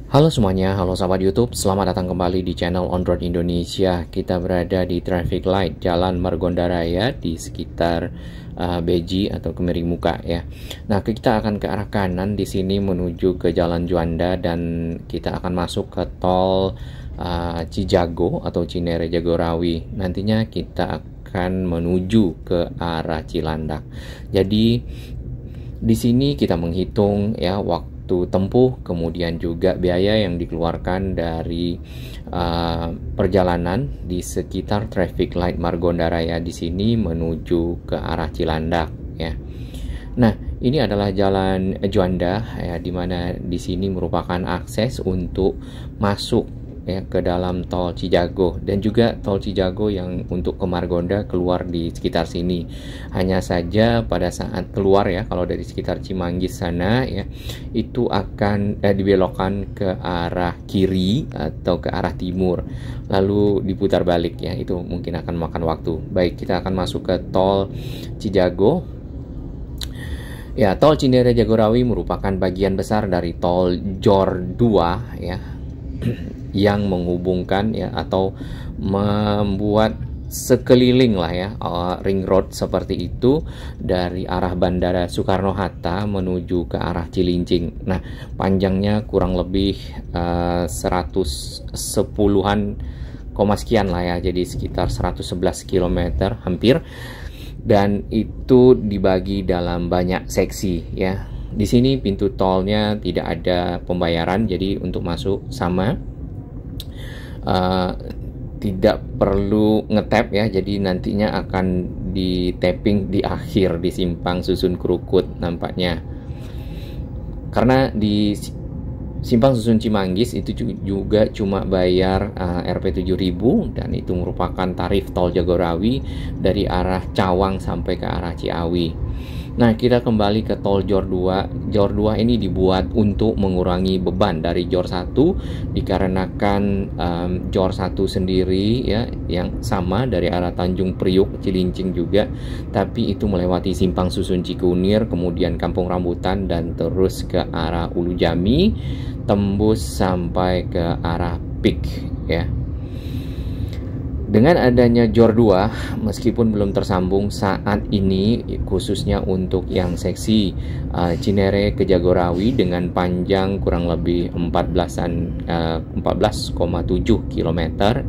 Halo semuanya, halo sahabat YouTube, selamat datang kembali di channel On Road Indonesia. Kita berada di traffic light Jalan Margonda Raya di sekitar Beji atau Kemiri Muka ya. Nah, kita akan ke arah kanan di sini menuju ke Jalan Juanda dan kita akan masuk ke tol Cijago atau Cinere Jagorawi. Nantinya kita akan menuju ke arah Cilandak. Jadi di sini kita menghitung ya waktu tempuh, kemudian juga biaya yang dikeluarkan dari perjalanan di sekitar traffic light Margonda Raya di sini menuju ke arah Cilandak ya. Nah, ini adalah Jalan Juanda ya, di mana di sini merupakan akses untuk masuk ya ke dalam tol Cijago, dan juga tol Cijago yang untuk ke Margonda keluar di sekitar sini. Hanya saja pada saat keluar ya, kalau dari sekitar Cimanggis sana ya, itu akan dibelokkan ke arah kiri atau ke arah timur, lalu diputar balik ya. Itu mungkin akan makan waktu. Baik, kita akan masuk ke tol Cijago. Ya, tol Cinere Jagorawi merupakan bagian besar dari tol JOR 2 ya, yang menghubungkan ya atau membuat sekeliling lah ya ring road seperti itu dari arah Bandara Soekarno-Hatta menuju ke arah Cilincing. Nah, panjangnya kurang lebih 110-an sekian lah ya, jadi sekitar 111 km hampir, dan itu dibagi dalam banyak seksi ya. Di sini pintu tolnya tidak ada pembayaran, jadi untuk masuk sama tidak perlu ngetap ya, jadi nantinya akan di tapping di akhir di simpang Susun Krukut nampaknya, karena di simpang Susun Cimanggis itu juga cuma bayar Rp 7.000, dan itu merupakan tarif tol Jagorawi dari arah Cawang sampai ke arah Ciawi. Nah, kita kembali ke tol JOR 2. JOR 2 ini dibuat untuk mengurangi beban dari JOR 1, dikarenakan JOR 1 sendiri ya yang sama dari arah Tanjung Priuk Cilincing juga, tapi itu melewati simpang Susun Cikunir, kemudian Kampung Rambutan, dan terus ke arah Ulu Jami, tembus sampai ke arah Pik ya. Dengan adanya JOR 2, meskipun belum tersambung saat ini, khususnya untuk yang seksi Cinere ke Jagorawi dengan panjang kurang lebih 14,7 km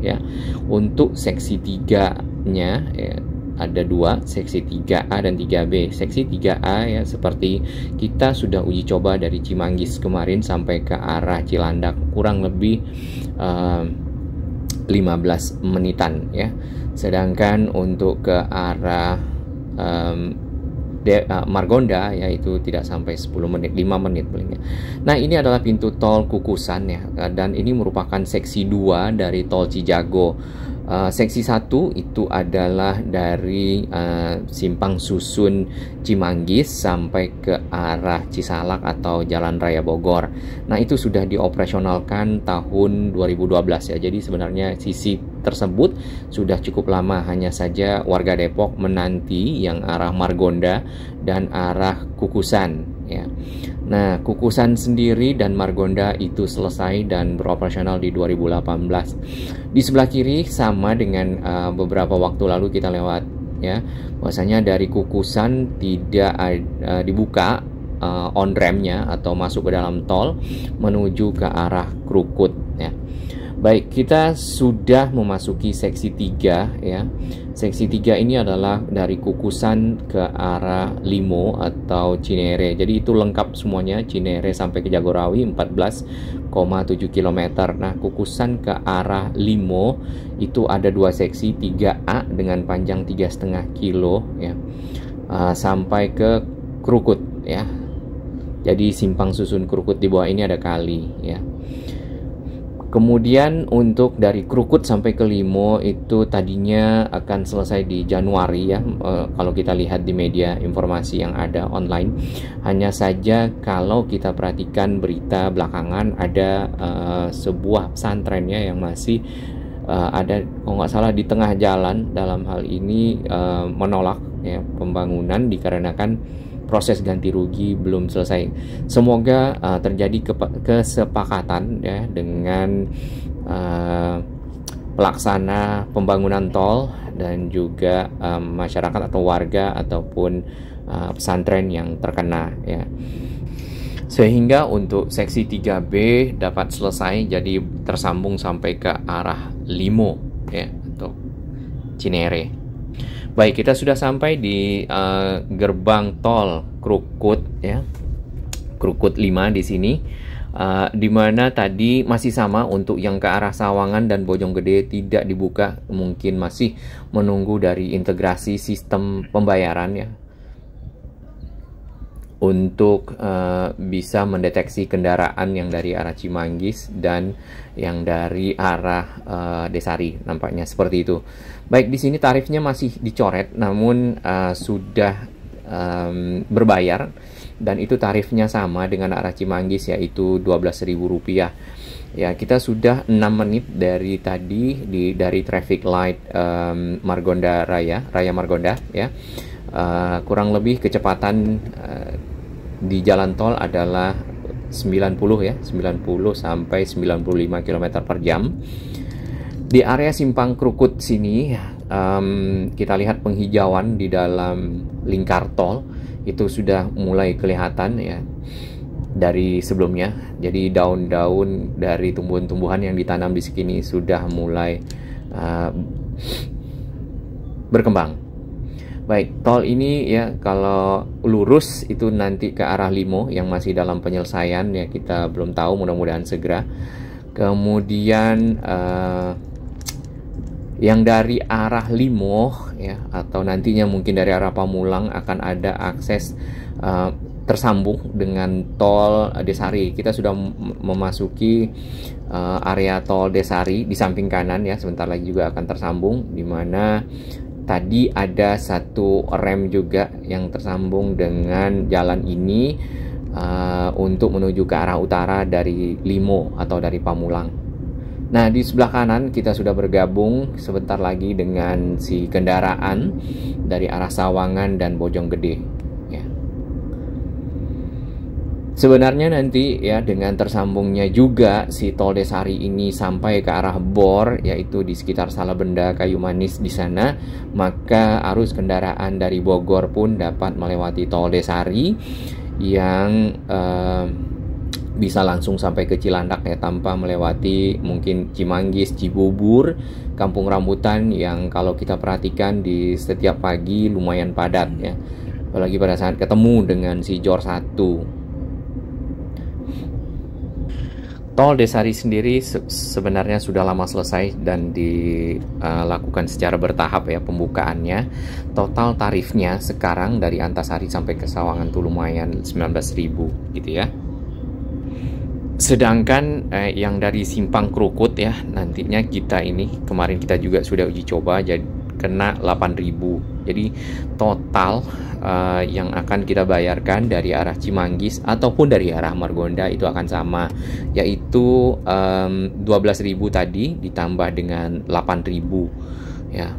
ya. Untuk seksi 3-nya ya, ada dua, seksi 3A dan 3B. Seksi 3A ya seperti kita sudah uji coba dari Cimanggis kemarin sampai ke arah Cilandak, kurang lebih 15 menitan ya. Sedangkan untuk ke arah Margonda yaitu tidak sampai 10 menit, 5 menit palingnya. Nah, ini adalah pintu tol Kukusan ya, dan ini merupakan seksi 2 dari tol Cijago. Seksi 1 itu adalah dari simpang Susun Cimanggis sampai ke arah Cisalak atau Jalan Raya Bogor. Nah, itu sudah dioperasionalkan tahun 2012 ya. Jadi sebenarnya sisi tersebut sudah cukup lama, hanya saja warga Depok menanti yang arah Margonda dan arah Kukusan ya. Nah, Kukusan sendiri dan Margonda itu selesai dan beroperasional di 2018. Di sebelah kiri sama dengan beberapa waktu lalu kita lewat ya, bahwasanya dari Kukusan tidak dibuka on ramp-nya atau masuk ke dalam tol menuju ke arah Krukut ya. Baik, kita sudah memasuki seksi 3 ya. Seksi 3 ini adalah dari Kukusan ke arah Limo atau Cinere. Jadi itu lengkap semuanya, Cinere sampai ke Jagorawi 14,7 km. Nah, Kukusan ke arah Limo itu ada dua seksi, 3A dengan panjang 3,5 kilo ya, sampai ke Krukut ya. Jadi simpang Susun Krukut di bawah ini ada kali ya. Kemudian untuk dari Krukut sampai ke Limo itu tadinya akan selesai di Januari ya, kalau kita lihat di media informasi yang ada online. Hanya saja kalau kita perhatikan berita belakangan, ada sebuah pesantrennya yang masih ada, kalau nggak salah di tengah jalan, dalam hal ini menolak ya pembangunan dikarenakan proses ganti rugi belum selesai. Semoga terjadi kesepakatan ya dengan pelaksana pembangunan tol dan juga masyarakat atau warga ataupun pesantren yang terkena ya. Sehingga untuk seksi 3B dapat selesai, jadi tersambung sampai ke arah Limo ya, atau Cinere. Baik, kita sudah sampai di gerbang tol Krukut ya, Krukut 5 di sini. Di mana tadi masih sama untuk yang ke arah Sawangan dan Bojonggede tidak dibuka, mungkin masih menunggu dari integrasi sistem pembayaran ya, untuk bisa mendeteksi kendaraan yang dari arah Cimanggis dan yang dari arah Desari, nampaknya seperti itu. Baik, di sini tarifnya masih dicoret, namun sudah berbayar, dan itu tarifnya sama dengan arah Cimanggis, yaitu Rp12.000. Ya, kita sudah 6 menit dari tadi dari traffic light Margonda Raya Margonda ya. Kurang lebih kecepatan di jalan tol adalah 90 ya, 90 sampai 95 km per jam. Di area simpang Krukut sini kita lihat penghijauan di dalam lingkar tol itu sudah mulai kelihatan ya dari sebelumnya. Jadi daun-daun dari tumbuhan-tumbuhan yang ditanam di sini sudah mulai berkembang. Baik, tol ini ya kalau lurus itu nanti ke arah Limo yang masih dalam penyelesaian ya, kita belum tahu, mudah-mudahan segera. Kemudian yang dari arah Limo ya, atau nantinya mungkin dari arah Pamulang akan ada akses tersambung dengan tol Desari. Kita sudah memasuki area tol Desari di samping kanan ya, sebentar lagi juga akan tersambung, di mana tadi ada satu rem juga yang tersambung dengan jalan ini untuk menuju ke arah utara dari Limo atau dari Pamulang. Nah, di sebelah kanan kita sudah bergabung sebentar lagi dengan si kendaraan dari arah Sawangan dan Bojonggede ya. Sebenarnya nanti ya dengan tersambungnya juga si tol Desari ini sampai ke arah Bor, yaitu di sekitar Salabenda, Kayu Manis di sana, maka arus kendaraan dari Bogor pun dapat melewati tol Desari yang bisa langsung sampai ke Cilandak ya, tanpa melewati mungkin Cimanggis, Cibubur, Kampung Rambutan yang kalau kita perhatikan di setiap pagi lumayan padat ya, apalagi pada saat ketemu dengan si Jor 1. Tol Desari sendiri sebenarnya sudah lama selesai dan dilakukan secara bertahap ya pembukaannya. Total tarifnya sekarang dari Antasari sampai ke Sawangan tuh lumayan 19.000 gitu ya. Sedangkan yang dari Simpang Krukut ya, nantinya kita ini kemarin kita juga sudah uji coba, jadi kena 8.000. Jadi total yang akan kita bayarkan dari arah Cimanggis ataupun dari arah Margonda itu akan sama, yaitu 12.000 tadi ditambah dengan 8.000 ya.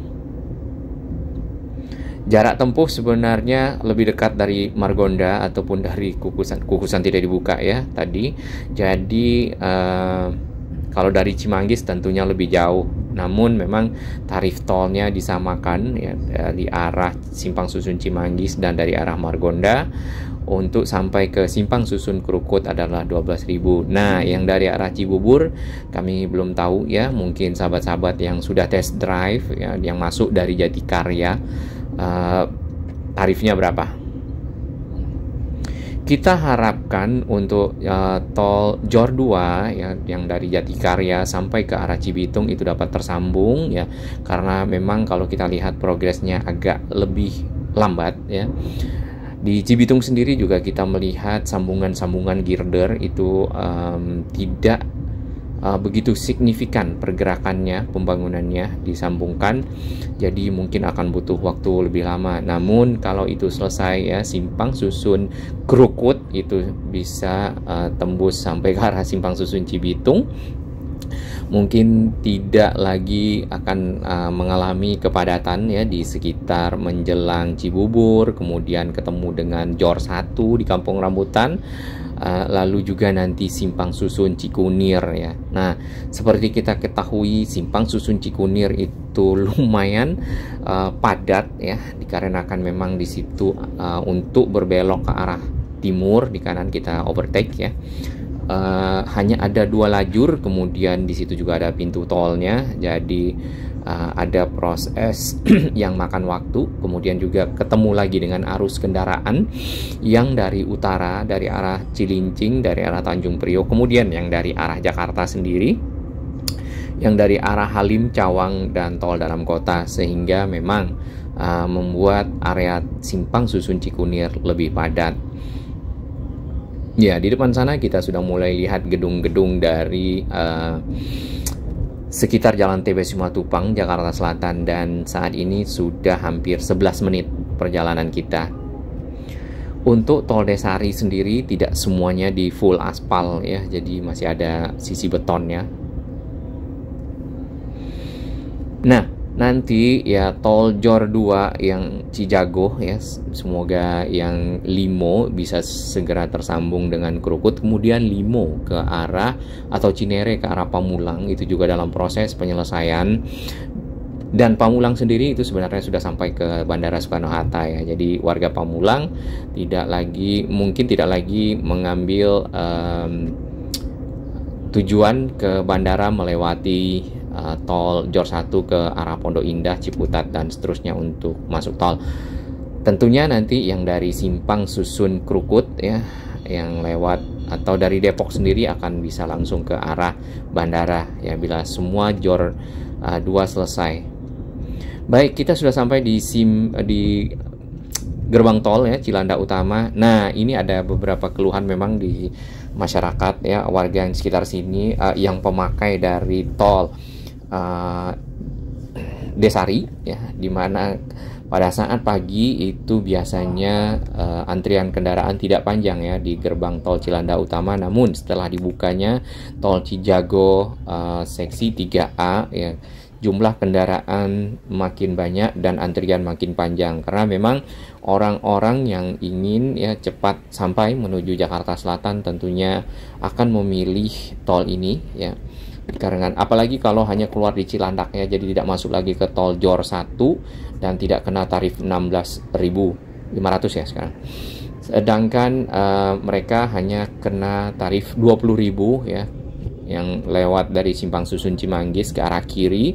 Jarak tempuh sebenarnya lebih dekat dari Margonda ataupun dari Kukusan tidak dibuka ya tadi. Jadi kalau dari Cimanggis tentunya lebih jauh, namun memang tarif tolnya disamakan ya, dari arah Simpang Susun Cimanggis dan dari arah Margonda. Untuk sampai ke Simpang Susun Krukut adalah 12.000. Nah, yang dari arah Cibubur kami belum tahu ya, mungkin sahabat-sahabat yang sudah test drive ya, yang masuk dari Jatikarya, tarifnya berapa. Kita harapkan untuk tol Jor 2 ya, yang dari Jatikarya sampai ke arah Cibitung itu dapat tersambung ya, karena memang kalau kita lihat progresnya agak lebih lambat ya. Di Cibitung sendiri juga kita melihat sambungan-sambungan girder itu tidak begitu signifikan pergerakannya, pembangunannya disambungkan, jadi mungkin akan butuh waktu lebih lama. Namun kalau itu selesai ya, Simpang Susun Krukut itu bisa tembus sampai ke arah Simpang Susun Cibitung, mungkin tidak lagi akan mengalami kepadatan ya di sekitar menjelang Cibubur, kemudian ketemu dengan Jor 1 di Kampung Rambutan, lalu juga nanti Simpang Susun Cikunir ya. Nah, seperti kita ketahui Simpang Susun Cikunir itu lumayan padat ya, dikarenakan memang di situ untuk berbelok ke arah timur di kanan kita overtake ya. Hanya ada 2 lajur, kemudian di situ juga ada pintu tolnya, jadi ada proses yang makan waktu. Kemudian juga ketemu lagi dengan arus kendaraan yang dari utara, dari arah Cilincing, dari arah Tanjung Priok, kemudian yang dari arah Jakarta sendiri, yang dari arah Halim, Cawang, dan tol dalam kota, sehingga memang membuat area Simpang Susun Cikunir lebih padat. Ya, di depan sana kita sudah mulai lihat gedung-gedung dari sekitar Jalan TB Simatupang, Jakarta Selatan, dan saat ini sudah hampir 11 menit perjalanan kita. Untuk tol Desari sendiri tidak semuanya di full aspal ya, jadi masih ada sisi betonnya. Nah, nanti ya tol Jor 2 yang Cijago ya, semoga yang Limo bisa segera tersambung dengan Krukut, kemudian Limo ke arah atau Cinere ke arah Pamulang itu juga dalam proses penyelesaian. Dan Pamulang sendiri itu sebenarnya sudah sampai ke Bandara Soekarno-Hatta ya. Jadi warga Pamulang mungkin tidak lagi mengambil tujuan ke bandara melewati tol Jor 1 ke arah Pondok Indah, Ciputat, dan seterusnya untuk masuk tol. Tentunya nanti yang dari Simpang Susun Krukut ya, yang lewat atau dari Depok sendiri akan bisa langsung ke arah bandara ya bila semua Jor 2 selesai. Baik, kita sudah sampai di gerbang tol ya Cilandak Utama. Nah, ini ada beberapa keluhan memang di masyarakat ya, warga yang sekitar sini yang pemakai dari tol Desari ya, dimana pada saat pagi itu biasanya antrian kendaraan tidak panjang ya di gerbang tol Cilandak Utama, namun setelah dibukanya tol Cijago seksi 3A ya, jumlah kendaraan makin banyak dan antrian makin panjang karena memang orang-orang yang ingin ya cepat sampai menuju Jakarta Selatan tentunya akan memilih tol ini ya. Karena apalagi kalau hanya keluar di Cilandak ya, jadi tidak masuk lagi ke tol Jor 1 dan tidak kena tarif 16.500 ya sekarang. Sedangkan mereka hanya kena tarif 20.000 ya, yang lewat dari Simpang Susun Cimanggis ke arah kiri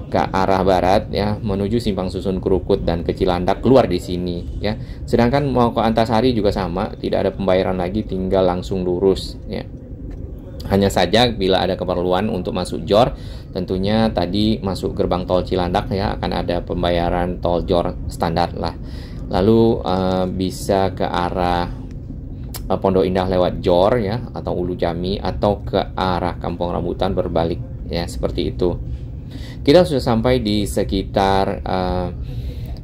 ke arah barat ya menuju Simpang Susun Krukut dan ke Cilandak keluar di sini ya. Sedangkan mau ke Antasari juga sama, tidak ada pembayaran lagi, tinggal langsung lurus ya. Hanya saja bila ada keperluan untuk masuk Jor, tentunya tadi masuk gerbang tol Cilandak ya akan ada pembayaran tol Jor standar lah. Lalu bisa ke arah Pondok Indah lewat Jor ya atau Ulu Jami, atau ke arah Kampung Rambutan berbalik ya, seperti itu. Kita sudah sampai di sekitar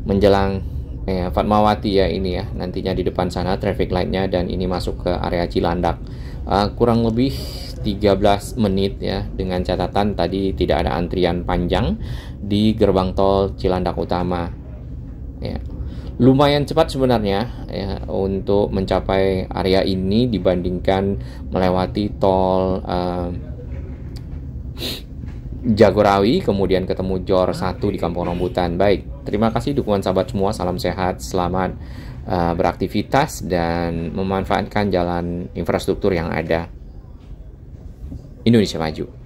menjelang Fatmawati ya, ini ya nantinya di depan sana traffic light-nya, dan ini masuk ke area Cilandak. Kurang lebih 13 menit ya, dengan catatan tadi tidak ada antrian panjang di gerbang tol Cilandak Utama ya. Lumayan cepat sebenarnya ya untuk mencapai area ini dibandingkan melewati tol Jagorawi kemudian ketemu Jor 1 di Kampung Rambutan. Baik, terima kasih dukungan sahabat semua, salam sehat, selamat beraktivitas dan memanfaatkan jalan infrastruktur yang ada. Indonesia maju.